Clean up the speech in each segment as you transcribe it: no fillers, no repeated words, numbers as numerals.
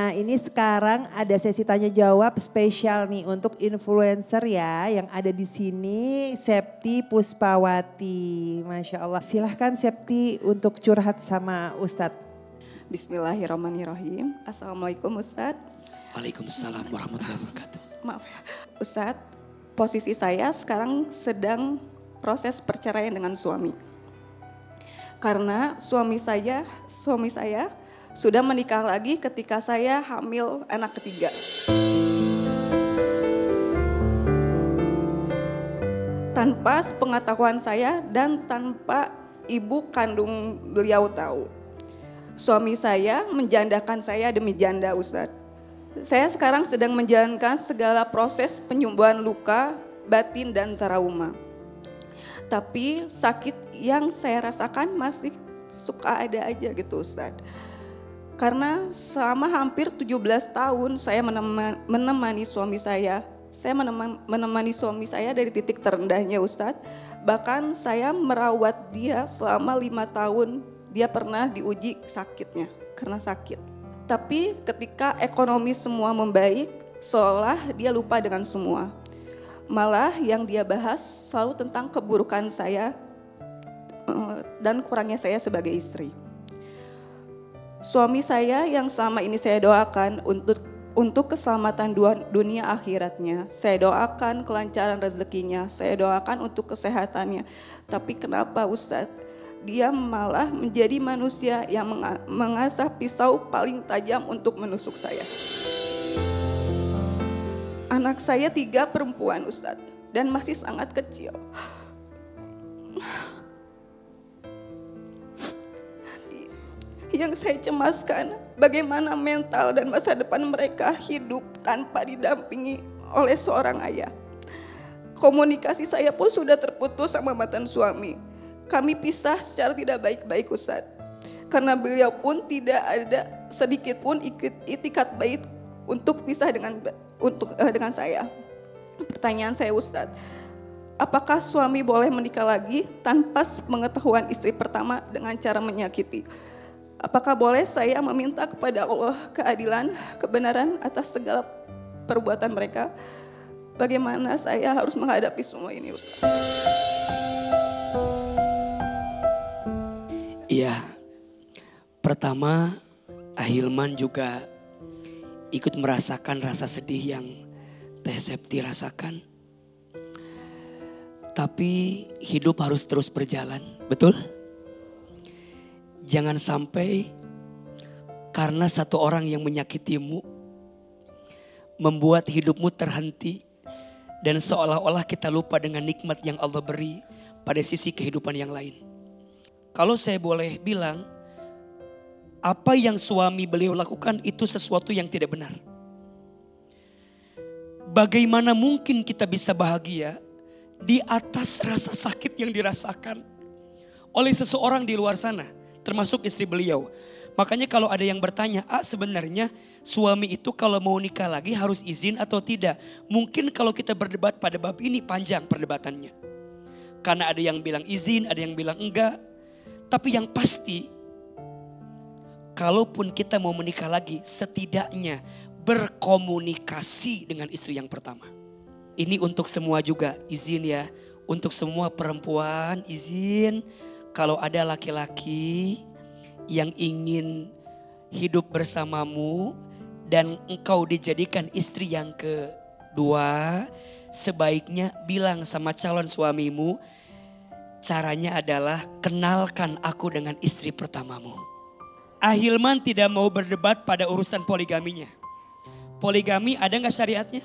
Nah ini sekarang ada sesi tanya jawab spesial nih untuk influencer ya yang ada di sini, Septi Puspawati. Masya Allah, silahkan Septi untuk curhat sama Ustadz. Bismillahirrahmanirrahim. Assalamualaikum Ustadz. Waalaikumsalam warahmatullahi wabarakatuh. Maaf ya Ustadz, posisi saya sekarang sedang proses perceraian dengan suami. Karena suami saya sudah menikah lagi ketika saya hamil anak ketiga. Tanpa sepengetahuan saya dan tanpa ibu kandung beliau tahu. Suami saya menjandakan saya demi janda Ustadz. Saya sekarang sedang menjalankan segala proses penyembuhan luka, batin dan trauma. Tapi sakit yang saya rasakan masih suka ada aja gitu Ustadz. Karena selama hampir 17 tahun saya menemani suami saya. Saya menemani suami saya dari titik terendahnya Ustadz. Bahkan saya merawat dia selama 5 tahun. Dia pernah diuji sakitnya karena sakit. Tapi ketika ekonomi semua membaik, seolah dia lupa dengan semua. Malah yang dia bahas selalu tentang keburukan saya dan kurangnya saya sebagai istri. Suami saya yang selama ini saya doakan untuk keselamatan dunia akhiratnya. Saya doakan kelancaran rezekinya, saya doakan untuk kesehatannya. Tapi kenapa Ustadz? Dia malah menjadi manusia yang mengasah pisau paling tajam untuk menusuk saya. Anak saya 3 perempuan Ustadz dan masih sangat kecil. Yang saya cemaskan bagaimana mental dan masa depan mereka hidup tanpa didampingi oleh seorang ayah. Komunikasi saya pun sudah terputus sama mantan suami. Kami pisah secara tidak baik-baik Ustadz. Karena beliau pun tidak ada sedikit pun itikat baik untuk pisah dengan saya. Pertanyaan saya Ustadz, apakah suami boleh menikah lagi tanpa pengetahuan istri pertama dengan cara menyakiti? Apakah boleh saya meminta kepada Allah keadilan, kebenaran atas segala perbuatan mereka? Bagaimana saya harus menghadapi semua ini Ustaz? Iya, pertama Ahilman juga ikut merasakan rasa sedih yang Teh Septi rasakan. Tapi hidup harus terus berjalan, betul? Jangan sampai karena satu orang yang menyakitimu membuat hidupmu terhenti dan seolah-olah kita lupa dengan nikmat yang Allah beri pada sisi kehidupan yang lain. Kalau saya boleh bilang, apa yang suami beliau lakukan itu sesuatu yang tidak benar. Bagaimana mungkin kita bisa bahagia di atas rasa sakit yang dirasakan oleh seseorang di luar sana, termasuk istri beliau. Makanya kalau ada yang bertanya, sebenarnya suami itu kalau mau nikah lagi harus izin atau tidak? Mungkin kalau kita berdebat pada bab ini panjang perdebatannya. Karena ada yang bilang izin, ada yang bilang enggak. Tapi yang pasti, kalaupun kita mau menikah lagi, setidaknya berkomunikasi dengan istri yang pertama. Ini untuk semua juga izin ya. Untuk semua perempuan izin. Kalau ada laki-laki yang ingin hidup bersamamu dan engkau dijadikan istri yang kedua, sebaiknya bilang sama calon suamimu, caranya adalah kenalkan aku dengan istri pertamamu. Ahilman tidak mau berdebat pada urusan poligaminya. Poligami ada gak syariatnya?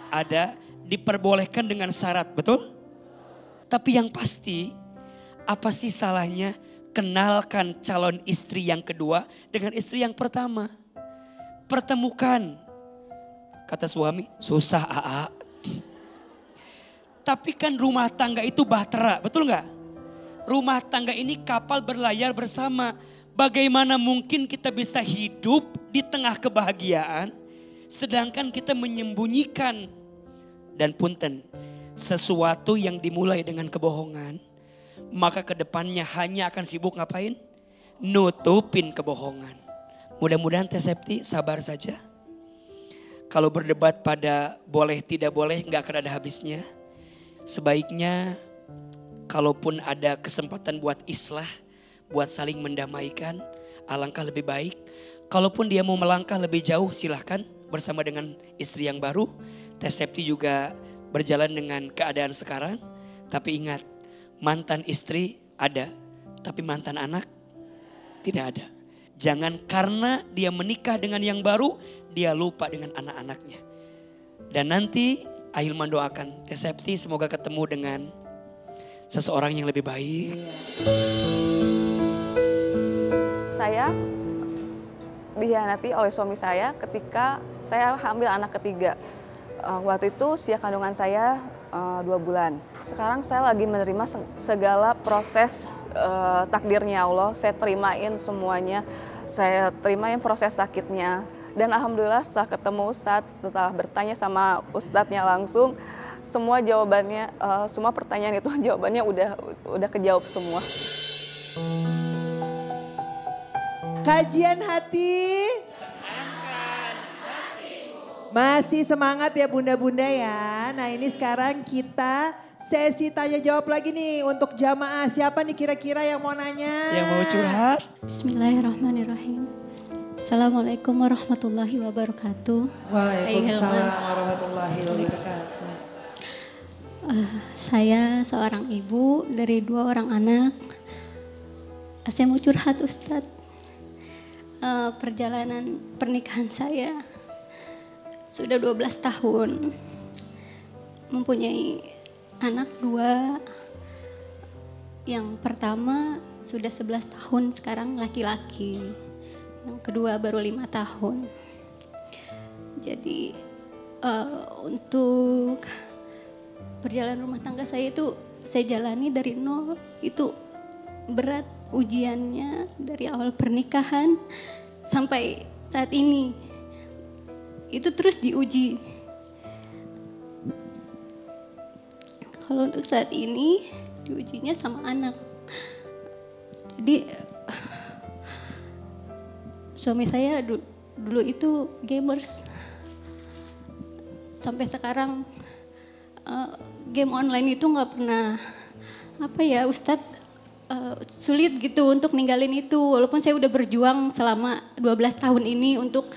Ada, diperbolehkan dengan syarat, betul? Tapi yang pasti, apa sih salahnya kenalkan calon istri yang kedua dengan istri yang pertama? Pertemukan. Kata suami, susah AA. Tapi kan rumah tangga itu bahtera, betul gak? Rumah tangga ini kapal berlayar bersama. Bagaimana mungkin kita bisa hidup di tengah kebahagiaan, sedangkan kita menyembunyikan. Dan punten, sesuatu yang dimulai dengan kebohongan, maka kedepannya hanya akan sibuk ngapain? Nutupin kebohongan. Mudah-mudahan Teh Septi sabar saja. Kalau berdebat pada boleh tidak boleh nggak akan ada habisnya. Sebaiknya kalaupun ada kesempatan buat islah, buat saling mendamaikan, alangkah lebih baik. Kalaupun dia mau melangkah lebih jauh silahkan bersama dengan istri yang baru. Teh Septi juga berjalan dengan keadaan sekarang. Tapi ingat, mantan istri ada, tapi mantan anak tidak ada. Jangan karena dia menikah dengan yang baru, dia lupa dengan anak-anaknya. Dan nanti Ahilman doakan Teh Septi semoga ketemu dengan seseorang yang lebih baik. Saya dikhianati oleh suami saya ketika saya hamil anak ketiga. Waktu itu usia kandungan saya 2 bulan. Sekarang saya lagi menerima segala proses takdirnya Allah. Saya terimain semuanya. Saya terimain proses sakitnya. Dan alhamdulillah setelah ketemu Ustadz, setelah bertanya sama Ustadznya langsung, semua jawabannya, semua pertanyaan itu jawabannya udah kejawab semua. Kajian hati. Masih semangat ya bunda-bunda ya. Nah ini sekarang kita sesi tanya jawab lagi nih untuk jamaah. Siapa nih kira-kira yang mau nanya? Yang mau curhat? Bismillahirrahmanirrahim. Assalamualaikum warahmatullahi wabarakatuh. Waalaikumsalam warahmatullahi wabarakatuh. Saya seorang ibu dari 2 orang anak. Saya mau curhat Ustadz. Perjalanan pernikahan saya sudah 12 tahun. Mempunyai anak 2. Yang pertama sudah 11 tahun sekarang laki-laki. Yang kedua baru 5 tahun. Jadi untuk perjalanan rumah tangga saya itu saya jalani dari nol. Itu berat ujiannya dari awal pernikahan sampai saat ini. Itu terus diuji. Kalau untuk saat ini diujinya sama anak. Jadi suami saya dulu itu gamers. Sampai sekarang game online itu nggak pernah Ustadz sulit gitu untuk ninggalin itu. Walaupun saya udah berjuang selama 12 tahun ini untuk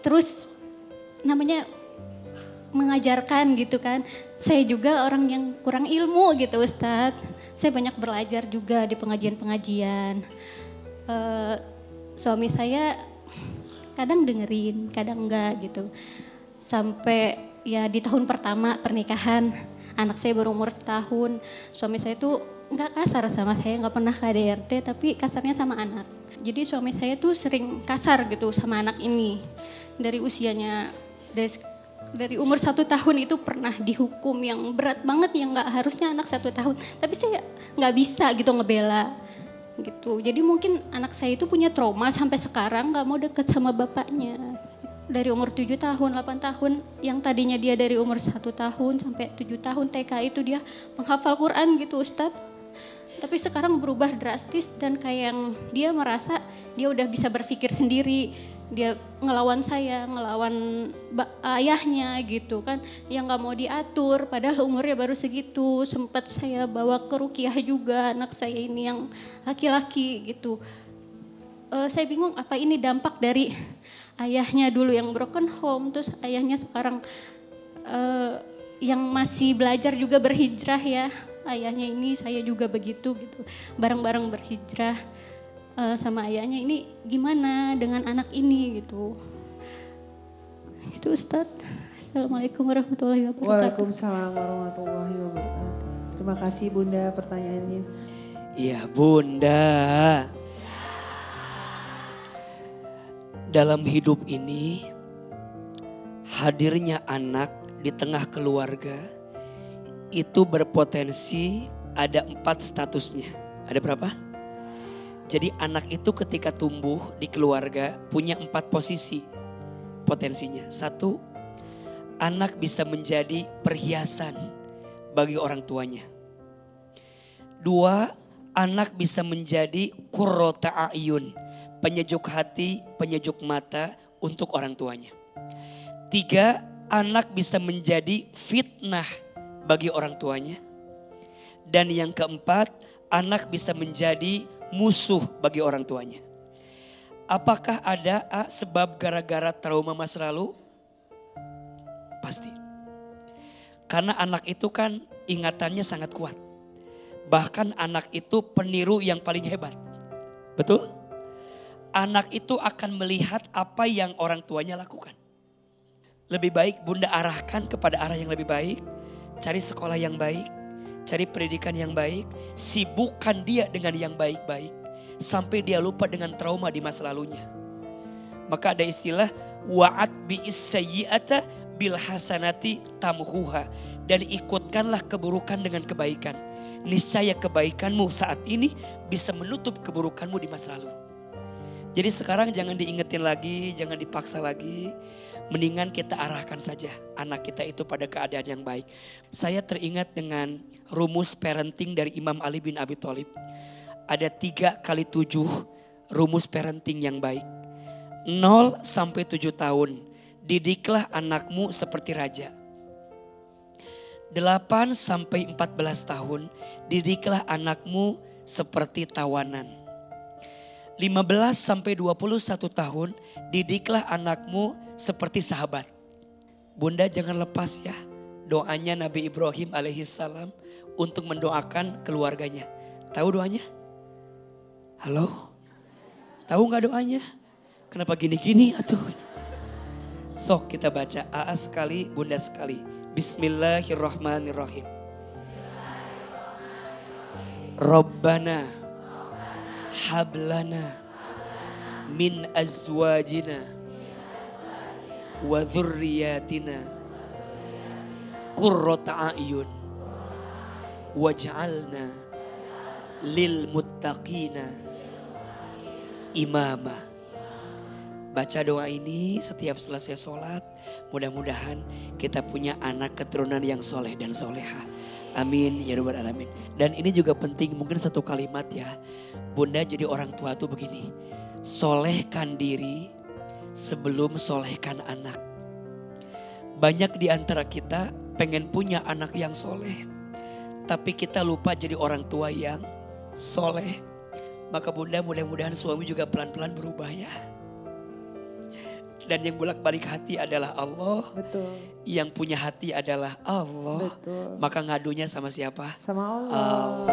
terus namanya mengajarkan gitu kan. Saya juga orang yang kurang ilmu gitu Ustadz. Saya banyak belajar juga di pengajian-pengajian. Suami saya kadang dengerin, kadang enggak gitu. Sampai ya di tahun pertama pernikahan, anak saya baru umur setahun. Suami saya tuh enggak kasar sama saya, enggak pernah KDRT, tapi kasarnya sama anak. Jadi suami saya tuh sering kasar gitu sama anak ini. Dari usianya, dari umur 1 tahun itu pernah dihukum yang berat banget yang nggak harusnya anak 1 tahun. Tapi saya nggak bisa gitu ngebela gitu. Jadi mungkin anak saya itu punya trauma sampai sekarang nggak mau deket sama bapaknya. Dari umur 7 tahun, 8 tahun, yang tadinya dia dari umur 1 tahun sampai 7 tahun TK itu dia menghafal Quran gitu Ustadz. Tapi sekarang berubah drastis dan kayak yang dia merasa dia udah bisa berpikir sendiri. Dia ngelawan saya, ngelawan ayahnya gitu kan. Yang gak mau diatur padahal umurnya baru segitu. Sempat saya bawa ke ruqyah juga anak saya ini yang laki-laki gitu. Saya bingung apa ini dampak dari ayahnya dulu yang broken home. Terus ayahnya sekarang yang masih belajar juga berhijrah ya. Ayahnya ini saya juga begitu gitu. Bareng-bareng berhijrah. Sama ayahnya ini gimana dengan anak ini gitu. Itu Ustadz. Assalamualaikum warahmatullahi wabarakatuh. Waalaikumsalam warahmatullahi wabarakatuh. Terima kasih Bunda pertanyaannya. Iya Bunda. Dalam hidup ini hadirnya anak di tengah keluarga itu berpotensi ada 4 statusnya. Ada berapa? Jadi anak itu ketika tumbuh di keluarga punya 4 posisi potensinya. 1, anak bisa menjadi perhiasan bagi orang tuanya. 2, anak bisa menjadi qurrata a'yun, penyejuk hati, penyejuk mata untuk orang tuanya. 3, anak bisa menjadi fitnah bagi orang tuanya. Dan yang keempat, anak bisa menjadi musuh bagi orang tuanya. Apakah ada sebab gara-gara trauma masa lalu? Pasti. Karena anak itu kan ingatannya sangat kuat. Bahkan anak itu peniru yang paling hebat. Betul? Anak itu akan melihat apa yang orang tuanya lakukan. Lebih baik Bunda arahkan kepada arah yang lebih baik. Cari sekolah yang baik. Cari pendidikan yang baik. Sibukkan dia dengan yang baik-baik. Sampai dia lupa dengan trauma di masa lalunya. Maka ada istilah wa'at bi'is sayyi'ata bil hasanati tamhuha. Dan ikutkanlah keburukan dengan kebaikan. Niscaya kebaikanmu saat ini bisa menutup keburukanmu di masa lalu. Jadi sekarang jangan diingetin lagi, jangan dipaksa lagi. Mendingan kita arahkan saja anak kita itu pada keadaan yang baik. Saya teringat dengan rumus parenting dari Imam Ali bin Abi Thalib. Ada 3 kali 7 rumus parenting yang baik. 0 sampai 7 tahun, didiklah anakmu seperti raja. 8 sampai 14 tahun, didiklah anakmu seperti tawanan. 15 sampai 21 tahun, didiklah anakmu seperti sahabat. Bunda jangan lepas ya doanya Nabi Ibrahim alaihissalam untuk mendoakan keluarganya. Tahu doanya? Halo? Tahu gak doanya? Kenapa gini-gini atuh? Sok kita baca AA sekali, Bunda sekali. Bismillahirrahmanirrahim. Rabbana hablana min azwajina wa dzurriyyatina qurrata a'yun waj'alna lil muttaqina imama. Baca doa ini setiap selesai sholat. Mudah-mudahan kita punya anak keturunan yang soleh dan soleha. Amin ya rabbal alamin. Dan ini juga penting, mungkin satu kalimat ya. Bunda jadi orang tua tuh begini. Solehkan diri sebelum solehkan anak. Banyak di antara kita pengen punya anak yang soleh. Tapi kita lupa jadi orang tua yang soleh. Maka Bunda mudah-mudahan suami juga pelan-pelan berubah ya. Dan yang bolak-balik hati adalah Allah. Betul. Yang punya hati adalah Allah. Betul. Maka ngadunya sama siapa? Sama Allah.